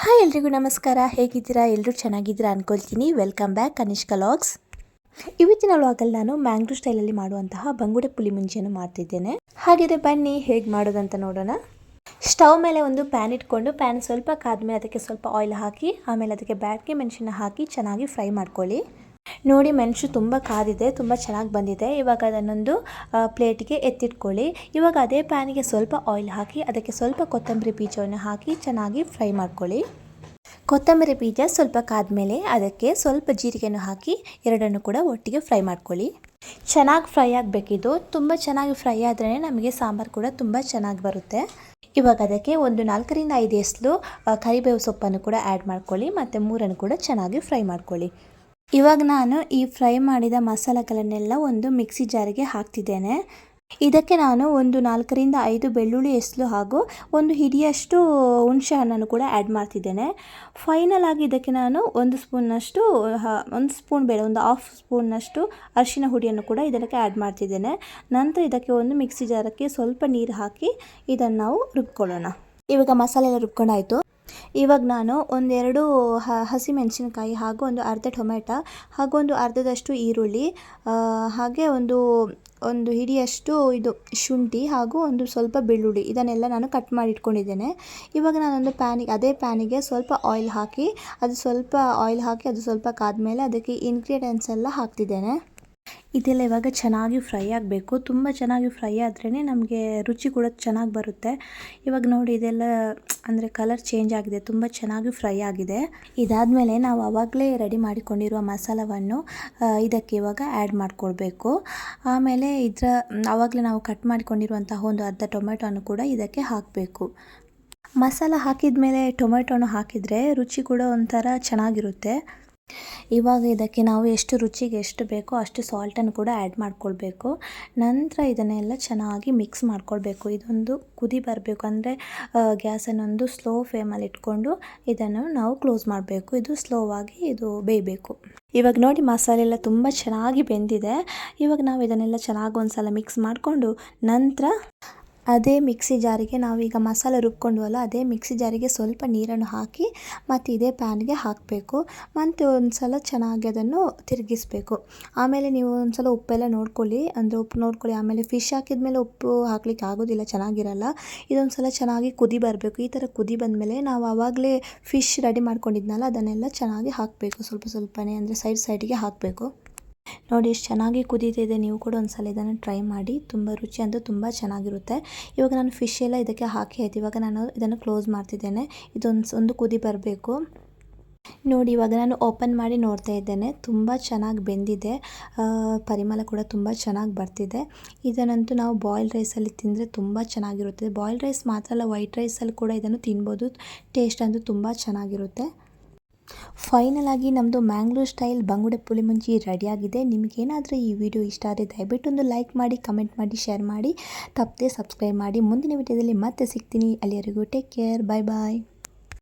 Hi ಎಲ್ರಿಗೂ ನಮಸ್ಕಾರ. ಹೇಗಿದ್ದೀರಾ? ಎಲ್ಲರೂ ಚೆನ್ನಾಗಿದ್ದೀರಾ ಅಂದ್ಕೊಳ್ತೀನಿ. Welcome back Kanishka logs. ಇವತ್ತಿನ ವ್ಲಾಗಲ್ಲಿ ನಾನು ಮ್ಯಾಂಗ್ಳೂರ್ ಸ್ಟೈಲಲ್ಲಿ ಮಾಡುವಂತಹ ಬಂಗುಡೆ ಪುಳಿ ಮುಂಚಿಯನ್ನು ಮಾಡ್ತಿದ್ದೇನೆ. ಹಾಗಿದ್ರೆ ಬನ್ನಿ ಹೇಗೆ ಮಾಡೋದಂತ ನೋಡೋಣ. ಸ್ಟವ್ ಮೇಲೆ ಒಂದು ಪ್ಯಾನ್ ಇಟ್ಕೊಂಡು ಪ್ಯಾನ್ ಸ್ವಲ್ಪ ಕಾದ್ಮೇಲೆ ಅದಕ್ಕೆ ಸ್ವಲ್ಪ ಆಯಿಲ್ ಹಾಕಿ ಆಮೇಲೆ ಅದಕ್ಕೆ ಬ್ಯಾಡಗಿ ಮೆಣಸನ್ನ ಹಾಕಿ ಚೆನ್ನಾಗಿ ಫ್ರೈ ಮಾಡ್ಕೊಳ್ಳಿ. ನೋಡಿ ಮೆಣಸು ತುಂಬ ಕಾದಿದೆ, ತುಂಬ ಚೆನ್ನಾಗಿ ಬಂದಿದೆ. ಇವಾಗ ಅದನ್ನೊಂದು ಪ್ಲೇಟಿಗೆ ಎತ್ತಿಟ್ಕೊಳ್ಳಿ. ಇವಾಗ ಅದೇ ಪ್ಯಾನಿಗೆ ಸ್ವಲ್ಪ ಆಯಿಲ್ ಹಾಕಿ ಅದಕ್ಕೆ ಸ್ವಲ್ಪ ಕೊತ್ತಂಬರಿ ಬೀಜವನ್ನು ಹಾಕಿ ಚೆನ್ನಾಗಿ ಫ್ರೈ ಮಾಡ್ಕೊಳ್ಳಿ. ಕೊತ್ತಂಬರಿ ಬೀಜ ಸ್ವಲ್ಪ ಕಾದ್ಮೇಲೆ ಅದಕ್ಕೆ ಸ್ವಲ್ಪ ಜೀರಿಗೆಯನ್ನು ಹಾಕಿ ಎರಡನ್ನು ಕೂಡ ಒಟ್ಟಿಗೆ ಫ್ರೈ ಮಾಡ್ಕೊಳ್ಳಿ. ಚೆನ್ನಾಗಿ ಫ್ರೈ ಆಗಬೇಕಿದು. ತುಂಬ ಚೆನ್ನಾಗಿ ಫ್ರೈ ಆದ್ರೇ ನಮಗೆ ಸಾಂಬಾರು ಕೂಡ ತುಂಬ ಚೆನ್ನಾಗಿ ಬರುತ್ತೆ. ಇವಾಗ ಅದಕ್ಕೆ ಒಂದು 4ರಿಂದ 5 ಎಸಳು ಕರಿಬೇವು ಸೊಪ್ಪನ್ನು ಕೂಡ ಆ್ಯಡ್ ಮಾಡ್ಕೊಳ್ಳಿ ಮತ್ತು 3 ಕೂಡ ಚೆನ್ನಾಗಿ ಫ್ರೈ ಮಾಡ್ಕೊಳ್ಳಿ. ಇವಾಗ ನಾನು ಈ ಫ್ರೈ ಮಾಡಿದ ಮಸಾಲೆಗಳನ್ನೆಲ್ಲ ಒಂದು ಮಿಕ್ಸಿ ಜಾರಿಗೆ ಹಾಕ್ತಿದ್ದೇನೆ. ಇದಕ್ಕೆ ನಾನು ಒಂದು 4ರಿಂದ 5 ಬೆಳ್ಳುಳ್ಳಿ ಎಸಳು ಹಾಗೂ ಒಂದು ಹಿಡಿಯಷ್ಟು ಹುಣಸೆ ಹಣ್ಣನ್ನು ಕೂಡ ಆ್ಯಡ್ ಮಾಡ್ತಿದ್ದೇನೆ. ಫೈನಲ್ ಆಗಿ ಇದಕ್ಕೆ ನಾನು ಒಂದು ಸ್ಪೂನ್ ಬೇಡ, ಒಂದು ಹಾಫ್ ಸ್ಪೂನ್ನಷ್ಟು ಅರಿಶಿನ ಹುಡಿಯನ್ನು ಕೂಡ ಇದಕ್ಕೆ ಆ್ಯಡ್ ಮಾಡ್ತಿದ್ದೇನೆ. ನಂತರ ಇದಕ್ಕೆ ಒಂದು ಮಿಕ್ಸಿ ಜಾರಕ್ಕೆ ಸ್ವಲ್ಪ ನೀರು ಹಾಕಿ ಇದನ್ನು ನಾವು ರುಬ್ಕೊಳ್ಳೋಣ. ಇವಾಗ ಮಸಾಲೆ ಎಲ್ಲ ರುಬ್ಕೊಂಡಾಯಿತು. ಇವಾಗ ನಾನು ಒಂದೆರಡು ಹಸಿಮೆಣಸಿನಕಾಯಿ ಹಾಗೂ ಒಂದು ಅರ್ಧ ಟೊಮೆಟೊ ಹಾಗೂ ಒಂದು ಅರ್ಧದಷ್ಟು ಈರುಳ್ಳಿ ಹಾಗೆ ಒಂದು ಹಿಡಿಯಷ್ಟು ಶುಂಠಿ ಹಾಗೂ ಒಂದು ಸ್ವಲ್ಪ ಬೆಳ್ಳುಳ್ಳಿ ಇದನ್ನೆಲ್ಲ ನಾನು ಕಟ್ ಮಾಡಿ ಇಟ್ಕೊಂಡಿದ್ದೇನೆ. ಇವಾಗ ನಾನೊಂದು ಅದೇ ಪ್ಯಾನಿಗೆ ಸ್ವಲ್ಪ ಆಯಿಲ್ ಹಾಕಿ ಅದು ಸ್ವಲ್ಪ ಕಾದ್ಮೇಲೆ ಅದಕ್ಕೆ ಇಂಗ್ರೀಡಿಯೆಂಟ್ಸ್ ಎಲ್ಲ ಹಾಕ್ತಿದ್ದೇನೆ. ಇದೆಲ್ಲ ಇವಾಗ ಚೆನ್ನಾಗಿ ಫ್ರೈ ಆಗಬೇಕು. ತುಂಬ ಚೆನ್ನಾಗಿ ಫ್ರೈ ಆದ್ರೇ ನಮಗೆ ರುಚಿ ಕೂಡ ಚೆನ್ನಾಗಿ ಬರುತ್ತೆ. ಇವಾಗ ನೋಡಿ ಇದೆಲ್ಲ ಅಂದರೆ ಕಲರ್ ಚೇಂಜ್ ಆಗಿದೆ, ತುಂಬ ಚೆನ್ನಾಗಿ ಫ್ರೈ ಆಗಿದೆ. ಇದಾದಮೇಲೆ ನಾವು ಆವಾಗಲೇ ರೆಡಿ ಮಾಡಿಕೊಂಡಿರುವ ಮಸಾಲವನ್ನು ಇದಕ್ಕೆ ಇವಾಗ ಆ್ಯಡ್ ಮಾಡಿಕೊಳ್ಬೇಕು. ಆಮೇಲೆ ಆವಾಗಲೇ ನಾವು ಕಟ್ ಮಾಡಿಕೊಂಡಿರುವಂತಹ ಒಂದು ಅರ್ಧ ಟೊಮೆಟೊನು ಕೂಡ ಇದಕ್ಕೆ ಹಾಕಬೇಕು. ಮಸಾಲ ಹಾಕಿದ ಮೇಲೆ ಟೊಮೆಟೊನು ಹಾಕಿದರೆ ರುಚಿ ಕೂಡ ಒಂಥರ ಚೆನ್ನಾಗಿರುತ್ತೆ. ಇವಾಗ ಇದಕ್ಕೆ ನಾವು ರುಚಿಗೆ ಎಷ್ಟು ಬೇಕೋ ಅಷ್ಟು ಸಾಲ್ಟನ್ನು ಕೂಡ ಆ್ಯಡ್ ಮಾಡ್ಕೊಳ್ಬೇಕು. ನಂತರ ಇದನ್ನೆಲ್ಲ ಚೆನ್ನಾಗಿ ಮಿಕ್ಸ್ ಮಾಡ್ಕೊಳ್ಬೇಕು. ಇದೊಂದು ಕುದಿ ಬರಬೇಕು, ಅಂದರೆ ಗ್ಯಾಸನ್ನೊಂದು ಸ್ಲೋ ಫ್ಲೇಮಲ್ಲಿ ಇಟ್ಕೊಂಡು ಇದನ್ನು ನಾವು ಕ್ಲೋಸ್ ಮಾಡಬೇಕು. ಇದು ಸ್ಲೋವಾಗಿ ಬೇಯಬೇಕು. ಇವಾಗ ನೋಡಿ ಮಸಾಲೆ ಎಲ್ಲ ತುಂಬ ಚೆನ್ನಾಗಿ ಬೆಂದಿದೆ. ಇವಾಗ ನಾವು ಇದನ್ನೆಲ್ಲ ಚೆನ್ನಾಗಿ ಒಂದ್ಸಲ ಮಿಕ್ಸ್ ಮಾಡಿಕೊಂಡು ನಂತರ ಅದೇ ಮಿಕ್ಸಿ ಜಾರಿಗೆ ನಾವೀಗ ಮಸಾಲೆ ರುಬ್ಕೊಂಡ್ವಲ್ಲ ಅದೇ ಮಿಕ್ಸಿ ಜಾರಿಗೆ ಸ್ವಲ್ಪ ನೀರನ್ನು ಹಾಕಿ ಮತ್ತು ಇದೇ ಪ್ಯಾನ್ಗೆ ಹಾಕಬೇಕು. ಮತ್ತು ಒಂದು ಸಲ ಚೆನ್ನಾಗಿ ಅದನ್ನು ತಿರುಗಿಸ್ಬೇಕು. ಆಮೇಲೆ ನೀವು ಒಂದು ಸಲ ಉಪ್ಪೆಲ್ಲ ನೋಡ್ಕೊಳ್ಳಿ, ಅಂದರೆ ಉಪ್ಪು ನೋಡ್ಕೊಳ್ಳಿ. ಆಮೇಲೆ ಫಿಶ್ ಹಾಕಿದ್ಮೇಲೆ ಉಪ್ಪು ಹಾಕ್ಲಿಕ್ಕೆ ಆಗೋದಿಲ್ಲ, ಚೆನ್ನಾಗಿರಲ್ಲ. ಇದೊಂದು ಸಲ ಚೆನ್ನಾಗಿ ಕುದಿ ಬರಬೇಕು. ಈ ಥರ ಕುದಿ ಬಂದಮೇಲೆ ನಾವು ಆವಾಗಲೇ ಫಿಶ್ ರೆಡಿ ಮಾಡ್ಕೊಂಡಿದ್ನಲ್ಲ ಅದನ್ನೆಲ್ಲ ಚೆನ್ನಾಗಿ ಹಾಕಬೇಕು. ಸ್ವಲ್ಪನೇ ಅಂದರೆ ಸೈಡ್ಗೆ ಹಾಕಬೇಕು. ನೋಡಿ ಎಷ್ಟು ಚೆನ್ನಾಗಿ ಕುದೀತಿದೆ. ನೀವು ಕೂಡ ಒಂದ್ಸಲ ಇದನ್ನು ಟ್ರೈ ಮಾಡಿ. ತುಂಬ ರುಚಿ ಅಂತೂ ತುಂಬ ಚೆನ್ನಾಗಿರುತ್ತೆ. ಇವಾಗ ನಾನು ಫಿಶ್ ಎಲ್ಲ ಇದಕ್ಕೆ ಹಾಕಿ ಆಯ್ತು. ಇವಾಗ ನಾನು ಇದನ್ನು ಕ್ಲೋಸ್ ಮಾಡ್ತಿದ್ದೇನೆ. ಒಂದು ಕುದಿ ಬರಬೇಕು. ನೋಡಿ ಇವಾಗ ನಾನು ಓಪನ್ ಮಾಡಿ ನೋಡ್ತಾ ಇದ್ದೇನೆ. ತುಂಬ ಚೆನ್ನಾಗಿ ಬೆಂದಿದೆ. ಪರಿಮಳ ಕೂಡ ತುಂಬ ಚೆನ್ನಾಗಿ ಬರ್ತಿದೆ. ಇದನ್ನಂತೂ ನಾವು ಬಾಯ್ಲ್ಡ್ ರೈಸಲ್ಲಿ ತಿಂದರೆ ತುಂಬ ಚೆನ್ನಾಗಿರುತ್ತೆ. ಬಾಯ್ಲ್ಡ್ ರೈಸ್ ಮಾತ್ರ ಅಲ್ಲ, ವೈಟ್ ರೈಸಲ್ಲಿ ಕೂಡ ಇದನ್ನು ತಿನ್ಬೋದು. ಟೇಸ್ಟ್ ಅಂತೂ ತುಂಬ ಚೆನ್ನಾಗಿರುತ್ತೆ. ಫೈನಲ್ ಆಗಿ ನಮ್ಮದು ಮ್ಯಾಂಗ್ಳೂರ್ ಸ್ಟೈಲ್ ಬಂಗುಡೆ ಪುಳಿ ಮುಂಚಿ ರೆಡಿಯಾಗಿದೆ. ನಿಮಗೇನಾದರೂ ಈ ವಿಡಿಯೋ ಇಷ್ಟ ಆದರೆ ದಯವಿಟ್ಟು ಒಂದು ಲೈಕ್ ಮಾಡಿ, ಕಮೆಂಟ್ ಮಾಡಿ, ಶೇರ್ ಮಾಡಿ, ತಪ್ಪದೆ ಸಬ್ಸ್ಕ್ರೈಬ್ ಮಾಡಿ. ಮುಂದಿನ ವಿಡಿಯೋದಲ್ಲಿ ಮತ್ತೆ ಸಿಗ್ತೀನಿ. ಅಲ್ಲಿವರೆಗೂ ಟೇಕ್ ಕೇರ್. ಬಾಯ್ ಬಾಯ್.